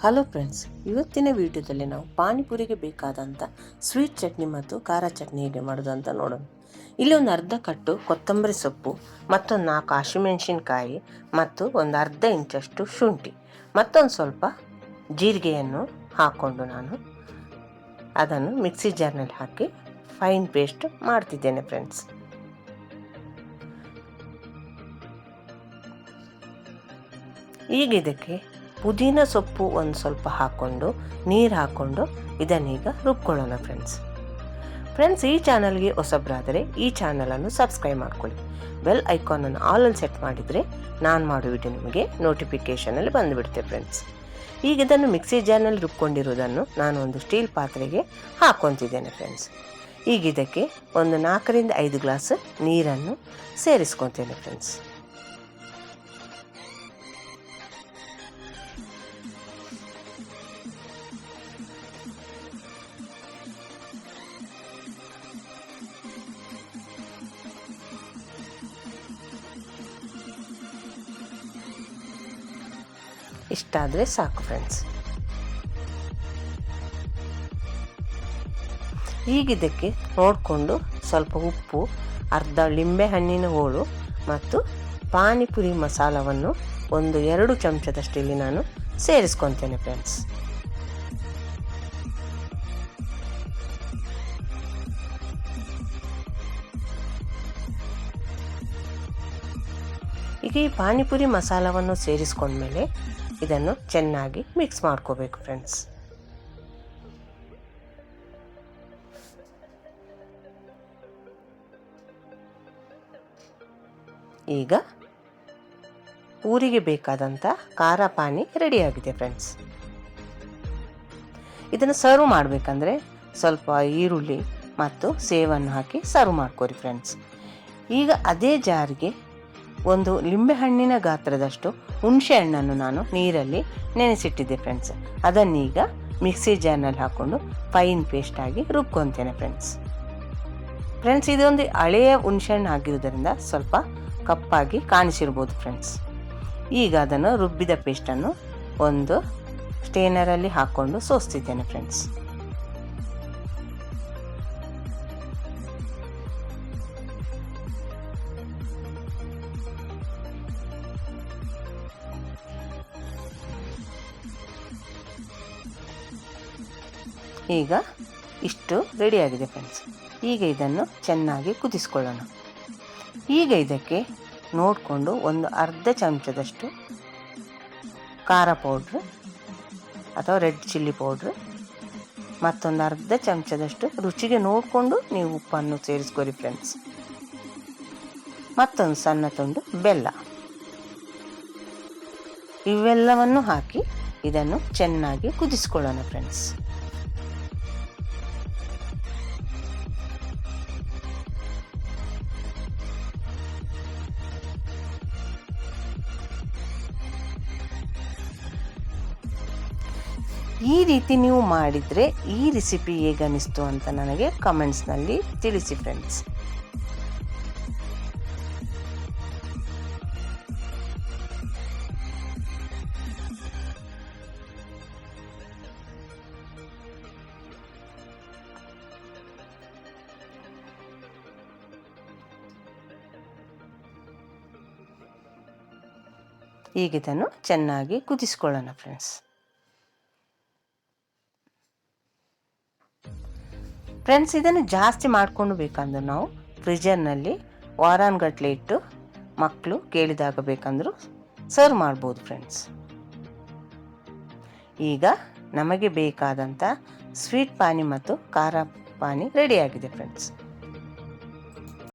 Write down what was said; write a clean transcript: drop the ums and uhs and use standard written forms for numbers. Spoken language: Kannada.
ಹಲೋ ಫ್ರೆಂಡ್ಸ್, ಇವತ್ತಿನ ವಿಡಿಯೋದಲ್ಲಿ ನಾವು ಪಾನಿಪುರಿಗೆ ಬೇಕಾದಂಥ ಸ್ವೀಟ್ ಚಟ್ನಿ ಮತ್ತು ಖಾರ ಚಟ್ನಿ ಹೇಗೆ ಮಾಡೋದು ಅಂತ ನೋಡೋಣ. ಇಲ್ಲಿ ಒಂದು ಅರ್ಧ ಕಟ್ಟು ಕೊತ್ತಂಬರಿ ಸೊಪ್ಪು, ಮತ್ತೊಂದು 4 ಹಸಿಮೆಣಸಿನ್ಕಾಯಿ ಮತ್ತು ಒಂದು ಅರ್ಧ ಇಂಚಷ್ಟು ಶುಂಠಿ, ಮತ್ತೊಂದು ಸ್ವಲ್ಪ ಜೀರಿಗೆಯನ್ನು ಹಾಕ್ಕೊಂಡು ನಾನು ಅದನ್ನು ಮಿಕ್ಸಿ ಜಾರ್ನಲ್ಲಿ ಹಾಕಿ ಫೈನ್ ಪೇಸ್ಟ್ ಮಾಡ್ತಿದ್ದೇನೆ ಫ್ರೆಂಡ್ಸ್. ಈಗ ಇದಕ್ಕೆ ಪುದೀನ ಸೊಪ್ಪು ಒಂದು ಸ್ವಲ್ಪ ಹಾಕ್ಕೊಂಡು ನೀರು ಹಾಕ್ಕೊಂಡು ಇದನ್ನೀಗ ರುಬ್ಕೊಳ್ಳೋಣ ಫ್ರೆಂಡ್ಸ್. ಈ ಚಾನಲ್ಗೆ ಹೊಸಬ್ರಾದರೆ ಈ ಚಾನಲನ್ನು ಸಬ್ಸ್ಕ್ರೈಬ್ ಮಾಡ್ಕೊಳ್ಳಿ. ಬೆಲ್ ಐಕಾನನ್ನು ಆಲಲ್ಲಿ ಸೆಟ್ ಮಾಡಿದರೆ ನಾನು ಮಾಡೋ ವಿಡಿಯೋ ನಿಮಗೆ ನೋಟಿಫಿಕೇಷನಲ್ಲಿ ಬಂದುಬಿಡುತ್ತೆ ಫ್ರೆಂಡ್ಸ್. ಈಗ ಇದನ್ನು ಮಿಕ್ಸಿ ಜಾರ್ನಲ್ಲಿ ರುಬ್ಕೊಂಡಿರೋದನ್ನು ನಾನು ಒಂದು ಸ್ಟೀಲ್ ಪಾತ್ರೆಗೆ ಹಾಕ್ಕೊತಿದ್ದೇನೆ ಫ್ರೆಂಡ್ಸ್. ಈಗ ಇದಕ್ಕೆ ಒಂದು 4 ರಿಂದ 5 ಗ್ಲಾಸ್ ನೀರನ್ನು ಸೇರಿಸ್ಕೊತೇನೆ ಫ್ರೆಂಡ್ಸ್. ಇಷ್ಟಾದರೆ ಸಾಕು ಫ್ರೆಂಡ್ಸ್. ಈಗ ಇದಕ್ಕೆ ನೋಡಿಕೊಂಡು ಸ್ವಲ್ಪ ಉಪ್ಪು, ಅರ್ಧ ಲಿಂಬೆ ಹಣ್ಣಿನ ಹೋಳು ಮತ್ತು ಪಾನಿಪುರಿ ಮಸಾಲವನ್ನು ಒಂದು 2 ಚಮಚದಷ್ಟು ಇಲ್ಲಿ ನಾನು ಸೇರಿಸ್ಕೊತೇನೆ ಫ್ರೆಂಡ್ಸ್. ಈಗ ಈ ಪಾನಿಪುರಿ ಮಸಾಲವನ್ನು ಸೇರಿಸ್ಕೊಂಡ್ಮೇಲೆ ಇದನ್ನು ಚೆನ್ನಾಗಿ ಮಿಕ್ಸ್ ಮಾಡ್ಕೋಬೇಕು ಫ್ರೆಂಡ್ಸ್. ಈಗ ಊರಿಗೆ ಬೇಕಾದಂಥ ಖಾರ ಪಾನಿ ರೆಡಿಯಾಗಿದೆ ಫ್ರೆಂಡ್ಸ್. ಇದನ್ನು ಸರ್ವ್ ಮಾಡಬೇಕಂದ್ರೆ ಸ್ವಲ್ಪ ಈರುಳ್ಳಿ ಮತ್ತು ಸೇವನ್ನು ಹಾಕಿ ಸರ್ವ್ ಮಾಡ್ಕೋರಿ ಫ್ರೆಂಡ್ಸ್. ಈಗ ಅದೇ ಜಾರಿಗೆ ಒಂದು ಲಿಂಬೆಹಣ್ಣಿನ ಗಾತ್ರದಷ್ಟು ಹುಣಸೆ ಹಣ್ಣನ್ನು ನಾನು ನೀರಲ್ಲಿ ನೆನೆಸಿಟ್ಟಿದ್ದೆ ಫ್ರೆಂಡ್ಸ್. ಅದನ್ನೀಗ ಮಿಕ್ಸಿ ಜಾರ್ನಲ್ಲಿ ಹಾಕ್ಕೊಂಡು ಫೈನ್ ಪೇಸ್ಟ್ ಆಗಿ ರುಬ್ಕೊತೇನೆ ಫ್ರೆಂಡ್ಸ್. ಇದೊಂದು ಹಳೆಯ ಹುಣಸೆ ಹಣ್ಣು ಆಗಿರೋದ್ರಿಂದ ಸ್ವಲ್ಪ ಕಪ್ಪಾಗಿ ಕಾಣಿಸಿರ್ಬೋದು ಫ್ರೆಂಡ್ಸ್. ಈಗ ಅದನ್ನು ರುಬ್ಬಿದ ಪೇಸ್ಟನ್ನು ಒಂದು ಸ್ಟೇನರಲ್ಲಿ ಹಾಕ್ಕೊಂಡು ಸೋಸ್ತಿದ್ದೇನೆ ಫ್ರೆಂಡ್ಸ್. ಈಗ ಇಷ್ಟು ರೆಡಿಯಾಗಿದೆ ಫ್ರೆಂಡ್ಸ್. ಈಗ ಇದನ್ನು ಚೆನ್ನಾಗಿ ಕುದಿಸ್ಕೊಳ್ಳೋಣ. ಈಗ ಇದಕ್ಕೆ ನೋಡಿಕೊಂಡು ಒಂದು ಅರ್ಧ ಚಮಚದಷ್ಟು ಖಾರ ಪೌಡ್ರ್ ಅಥವಾ ರೆಡ್ ಚಿಲ್ಲಿ ಪೌಡ್ರ್, ಮತ್ತೊಂದು ಅರ್ಧ ಚಮಚದಷ್ಟು ರುಚಿಗೆ ನೋಡಿಕೊಂಡು ನೀವು ಉಪ್ಪನ್ನು ಸೇರಿಸ್ಕೊರಿ ಫ್ರೆಂಡ್ಸ್. ಮತ್ತೊಂದು ಸಣ್ಣ ತುಂಡು ಬೆಲ್ಲ, ಇವೆಲ್ಲವನ್ನು ಹಾಕಿ ಇದನ್ನು ಚೆನ್ನಾಗಿ ಕುದಿಸ್ಕೊಳ್ಳೋಣ ಫ್ರೆಂಡ್ಸ್. ಈ ರೀತಿ ನೀವು ಮಾಡಿದರೆ ಈ ರೆಸಿಪಿ ಹೇಗೆ ಅನಿಸ್ತು ಅಂತ ನನಗೆ ಕಮೆಂಟ್ಸ್ನಲ್ಲಿ ತಿಳಿಸಿ ಫ್ರೆಂಡ್ಸ್. ಈಗ ಇದನ್ನು ಚೆನ್ನಾಗಿ ಕುದಿಸ್ಕೊಳ್ಳೋಣ ಫ್ರೆಂಡ್ಸ್. ಇದನ್ನು ಜಾಸ್ತಿ ಮಾಡ್ಕೊಂಡು ಬೇಕಂದ್ರೆ ನಾವು ಫ್ರಿಜರ್ನಲ್ಲಿ ವಾರಾನ್ಗಟ್ಲೆ ಇಟ್ಟು ಮಕ್ಕಳು ಕೇಳಿದಾಗ ಬೇಕಂದ್ರೂ ಸರ್ವ್ ಮಾಡ್ಬೋದು ಫ್ರೆಂಡ್ಸ್. ಈಗ ನಮಗೆ ಬೇಕಾದಂಥ ಸ್ವೀಟ್ ಪಾನಿ ಮತ್ತು ಖಾರ ಪಾನಿ ರೆಡಿಯಾಗಿದೆ ಫ್ರೆಂಡ್ಸ್.